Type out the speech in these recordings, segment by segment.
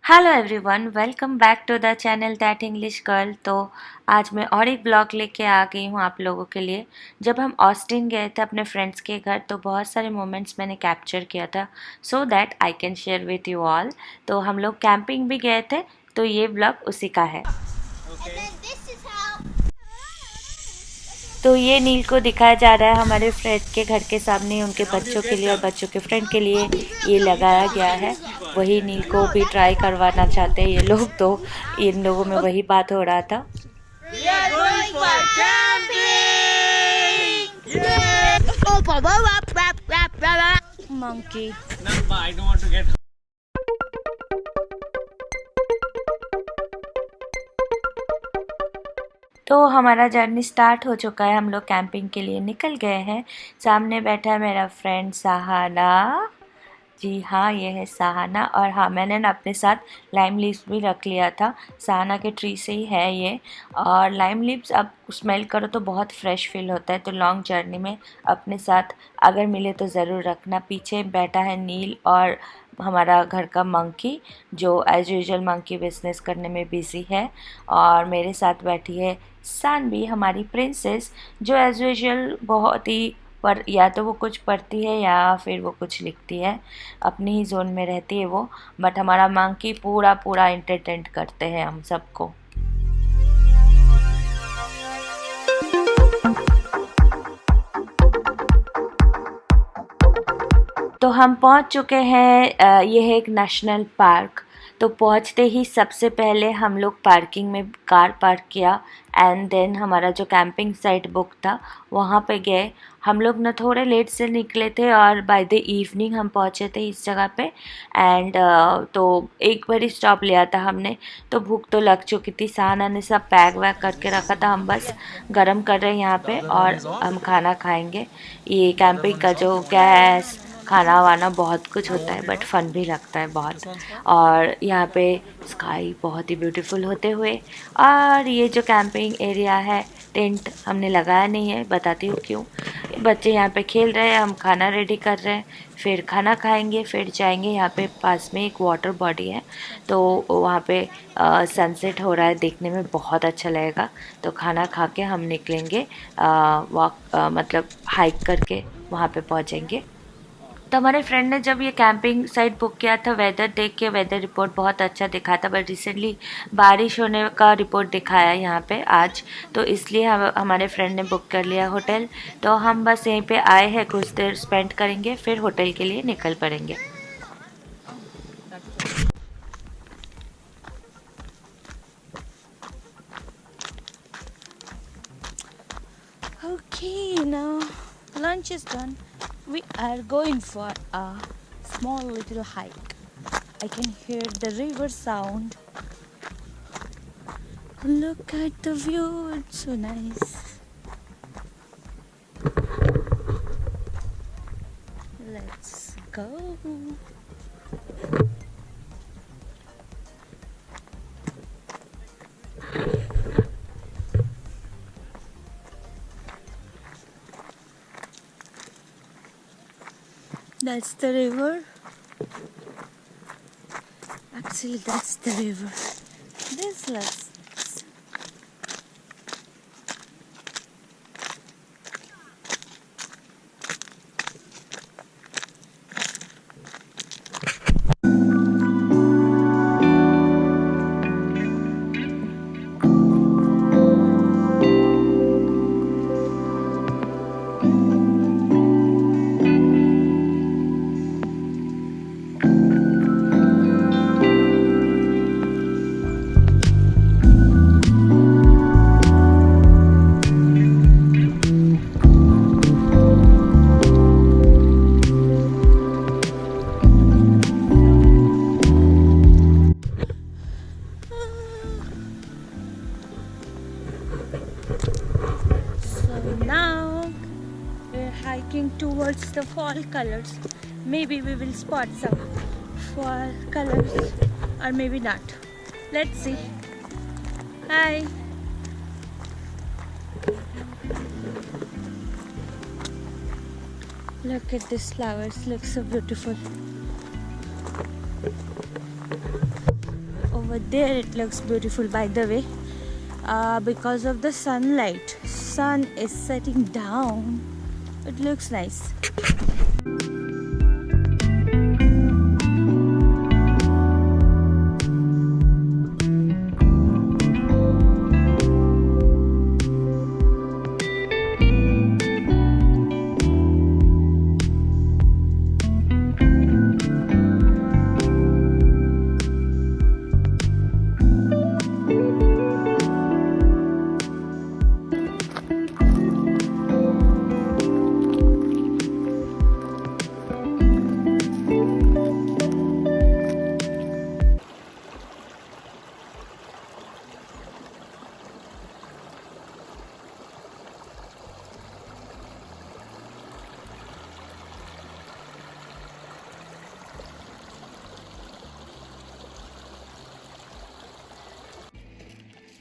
Hello everyone, welcome back to the channel that English girl. तो आज मैं और एक ब्लॉग लेके आ गई हूँ आप लोगों के लिए। जब हम ऑस्टिन गए थे अपने फ्रेंड्स के घर तो बहुत सारे मोमेंट्स मैंने कैप्चर किया था so that I can share with you all. तो हम लोग कैंपिंग भी गए थे तो ये ब्लॉग उसी का है। तो ये नील को दिखाया जा रहा है हमारे फ्रेंड के घर के सामने, उनके बच्चों के लिए और बच्चों के फ्रेंड के लिए ये लगाया गया है। वही नील को भी ट्राई करवाना चाहते हैं ये लोग, तो इन लोगों में वही बात हो रहा था। Monkey. I don't want to get. तो हमारा जर्नी स्टार्ट हो चुका है, हम लोग कैंपिंग के लिए निकल गए हैं। सामने बैठा है मेरा फ्रेंड सहाना। जी हाँ, ये है सहाना। और हाँ, मैंने ना अपने साथ लाइम लीव्स भी रख लिया था, सहाना के ट्री से ही है ये। और लाइम लीव्स अब स्मेल करो तो बहुत फ्रेश फील होता है, तो लॉन्ग जर्नी में अपने साथ अगर मिले तो ज़रूर रखना। पीछे बैठा है नील और हमारा घर का मंकी, जो एज यूजुअल मंकी बिजनेस करने में बिज़ी है। और मेरे साथ बैठी है सानवी, हमारी प्रिंसेस, जो एज यूजुअल बहुत ही पर या तो वो कुछ पढ़ती है या फिर वो कुछ लिखती है, अपनी ही जोन में रहती है वो। बट हमारा मंकी पूरा पूरा एंटरटेन करते हैं हम सबको। तो हम पहुंच चुके हैं, ये है एक नेशनल पार्क। तो पहुंचते ही सबसे पहले हम लोग पार्किंग में कार पार्क किया एंड देन हमारा जो कैंपिंग साइट बुक था वहाँ पे गए। हम लोग ना थोड़े लेट से निकले थे और बाय द इवनिंग हम पहुँचे थे इस जगह पे। एंड तो एक बार ही स्टॉप लिया था हमने, तो भूख तो लग चुकी थी। सहाना ने सब पैक वैक करके रखा था, हम बस गरम कर रहे हैं यहाँ पे और हम खाना खाएंगे। ये कैंपिंग का जो गैस खाना वाना बहुत कुछ होता है बट फ़न भी लगता है बहुत। और यहाँ पे स्काई बहुत ही ब्यूटीफुल होते हुए। और ये जो कैंपिंग एरिया है, टेंट हमने लगाया नहीं है, बताती हूँ क्यों। बच्चे यहाँ पे खेल रहे हैं, हम खाना रेडी कर रहे हैं, फिर खाना खाएंगे, फिर जाएंगे। यहाँ पे पास में एक वाटर बॉडी है तो वहाँ पे सनसेट हो रहा है, देखने में बहुत अच्छा लगेगा। तो खाना खा के हम निकलेंगे वॉक, मतलब हाइक करके वहाँ पे पहुँचेंगे। तो हमारे फ्रेंड ने जब ये कैंपिंग साइट बुक किया था, वेदर देख के वेदर रिपोर्ट बहुत अच्छा दिखा था, बट रिसेंटली बारिश होने का रिपोर्ट दिखाया यहाँ पे आज, तो इसलिए हमारे फ्रेंड ने बुक कर लिया होटल। तो हम बस यहीं पे आए हैं, कुछ देर स्पेंड करेंगे, फिर होटल के लिए निकल पड़ेंगे। Okay, now lunch is done. We are going for a small little hike. I can hear the river sound. Look at the view, it's so nice. Let's go. That's the river. Actually, that's the river. This looks. Towards the fall colors. Maybe we will spot some fall colors or maybe not. Let's see. Hi. Look at these flowers. Look so beautiful. Over there it looks beautiful, by the way, because of the sunlight. Sun is setting down. It looks nice.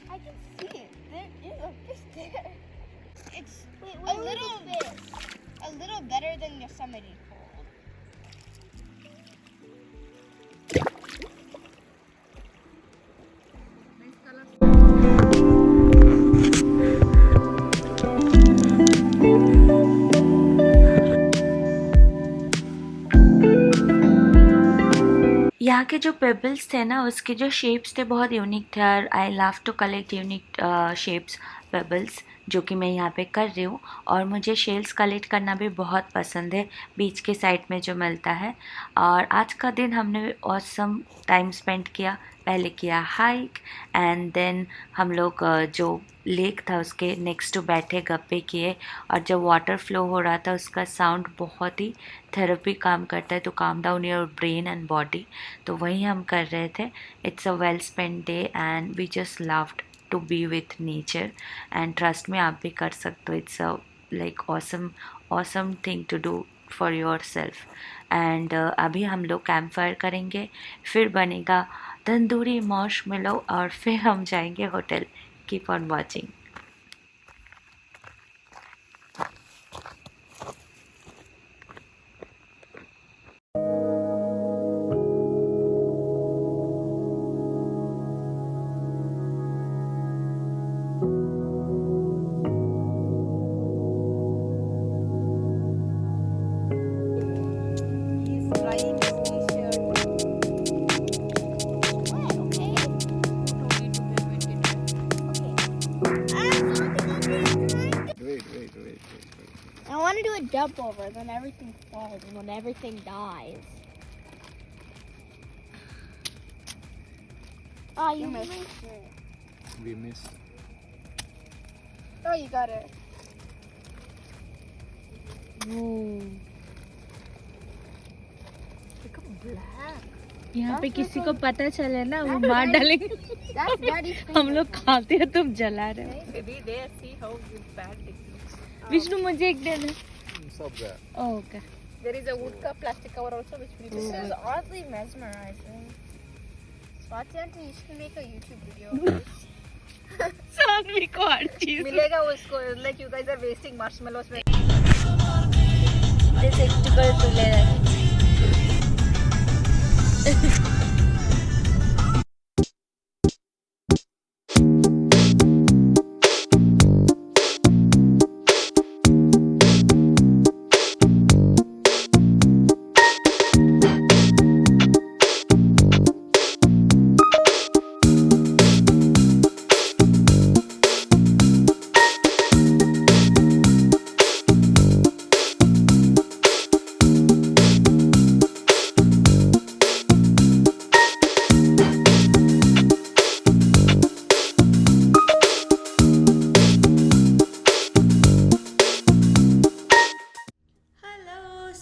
I can see it. There is a fish there. It's a little better than Yosemite Cold. यहाँ के जो pebbles थे ना, उसके जो shapes थे बहुत unique थे, और I love to collect unique shapes pebbles, जो कि मैं यहाँ पे कर रही हूँ। और मुझे शेल्स कलेक्ट करना भी बहुत पसंद है, बीच के साइड में जो मिलता है। और आज का दिन हमने ऑसम टाइम स्पेंड किया। पहले किया हाइक, एंड देन हम लोग जो लेक था उसके नेक्स्ट टू बैठे, गप्पे किए। और जब वाटर फ्लो हो रहा था उसका साउंड बहुत ही थेरेपी काम करता है, तो calm down your brain and body, तो वही हम कर रहे थे। It's a well spend day and we just loved to be with nature, and trust me आप भी कर सकते हो। It's a like awesome thing to do for yourself. And अभी हम लोग कैंप फायर करेंगे, फिर बनेगा तंदूरी मार्शमेलो, और फिर हम जाएंगे hotel. Keep on watching. He's riding his t-shirt. What? Okay. Wait. I want to do a jump over, then everything falls, and when everything dies. Oh, you missed it. We missed. Oh, you got it. Become black. यहाँ पे किसी को पता चले ना, वो मार डालेंगे। That's Daddy's हम लोग खाते हैं, तुम जला रहे हो। Maybe they see how bad it looks. Vishnu मुझे एक देना। Stop that. Okay. There is a wood cup plastic cover also which we This will is oddly mesmerizing. Swati auntie, you should make a YouTube video of this. Saanvi को हर चीज। मिलेगा उसको, like you guys are wasting marshmallows में। जैसे एक टुकड़ा तो ले रहा है।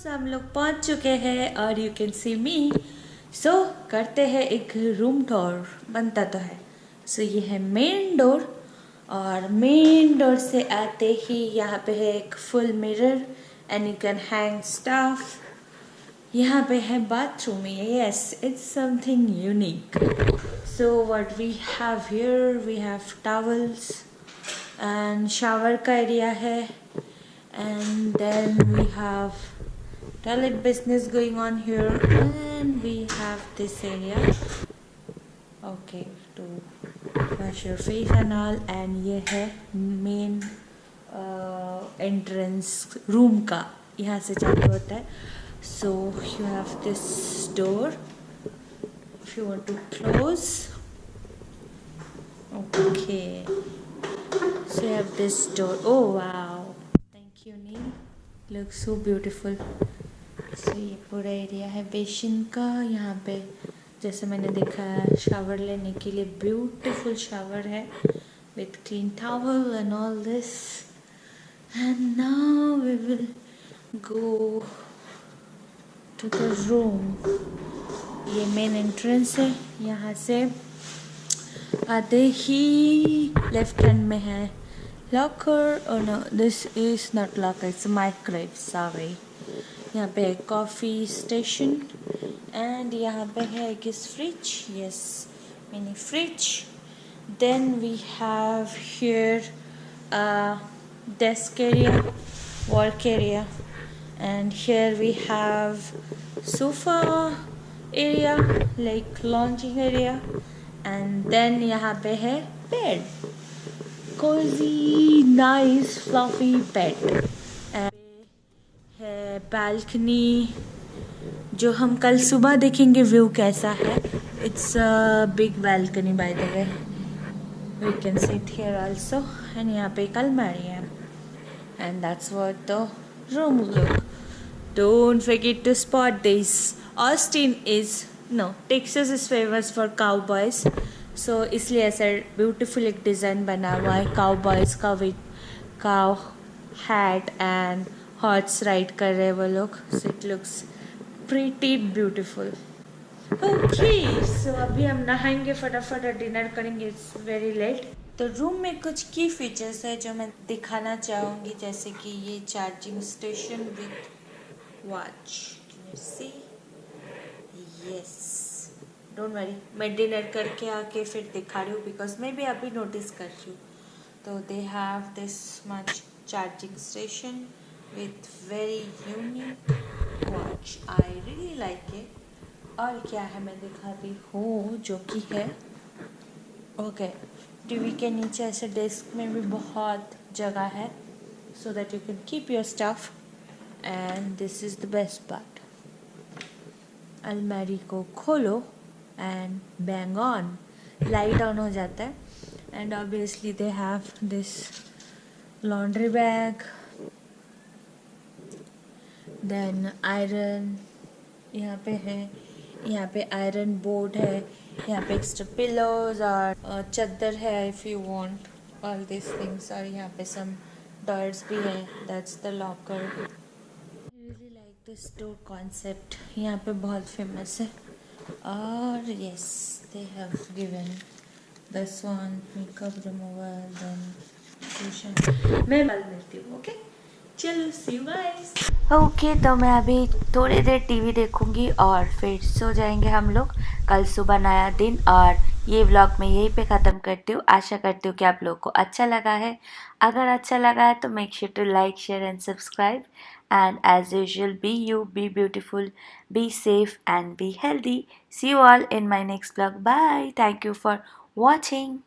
हम लोग पहुंच चुके हैं और यू कैन सी मी। सो करते हैं एक रूम टूर, बनता तो है। सो ये है मेन डोर, और मेन डोर से आते ही यहाँ पे है एक full mirror and you can hang stuff. यहाँ पे है bathroom, yes it's something unique. So what we have here, we have towels and shower का area है, and then we have toilet business going on here, and we have this area, okay, to wash your face and all. And ये है main entrance room का, यहाँ से चालू होता है. So you have this door if you want to close. Okay, so you have this door. Oh wow, thank you Neil, looks so beautiful. So ये पूरा एरिया है बेसिन का. यहाँ पे जैसे मैंने देखा है शावर लेने के लिए ब्यूटीफुल शावर है with clean towel and all this. And now we will go to the room. ये मेन एंट्रेंस है. यहाँ से आते ही लेफ्ट हैंड में है locker. Oh no, this is not locker, it's microwave, sorry. यहाँ पे है कॉफ़ी स्टेशन एंड यहाँ पे है एक fridge, yes, mini fridge. Then we have here desk area, work area, and here we have sofa area, like lounging area, and then यहाँ पे है bed, cozy nice fluffy bed. है balcony जो हम कल सुबह देखेंगे व्यू कैसा है. It's a big balcony by the way. We can sit here also, and यहाँ पे एक अलमारी है. And that's what the room look. Don't forget to spot this. Texas is famous for cowboys. So इसलिए ऐसा beautiful एक design बना हुआ है cowboys का with cow hat and horse ride कर रहे हैं वो लोग. So it looks pretty beautiful. Okay, so अभी हम नहाएंगे फटाफट और डिनर करेंगे. It's very late. तो रूम में कुछ की फीचर्स है जो मैं दिखाना चाहूँगी, जैसे कि ये charging station with watch. Can you see? Yes, don't worry, मैं डिनर करके आके फिर दिखा रही हूँ बिकॉज मैं भी अभी नोटिस कर रही हूँ. तो दे have this much charging station with very unique watch. I really like it. और क्या है मैं दिखाती हूँ, जो कि है ओके, टीवी के नीचे ऐसे डेस्क में भी बहुत जगह है so that you can keep your stuff. And this is the best part. अलमारी को खोलो and bang on, light on हो जाता है. And obviously they have this laundry bag, then iron यहाँ पे है, यहाँ पे आयरन बोर्ड है, यहाँ पे एक्स्ट्रा पिलोज और चादर है if you want all this things. और यहाँ पे सम डॉर्स भी है, that's the locker. Really like this door concept, यहाँ पे बहुत फेमस है. और yes, they have given this one makeup remover, then cushion. मैं कल मिलती हूँ. ओके, चलो, सी यू गाइस. ओके, तो मैं अभी थोड़ी देर टीवी देखूंगी और फिर सो जाएंगे हम लोग. कल सुबह नया दिन, और ये व्लॉग मैं यहीं पे ख़त्म करती हूँ. आशा करती हूँ कि आप लोगों को अच्छा लगा है. अगर अच्छा लगा है तो make sure to like, share and subscribe. And as usual, be you, be beautiful, be safe and be healthy. See you all in my next vlog. Bye. Thank you for watching.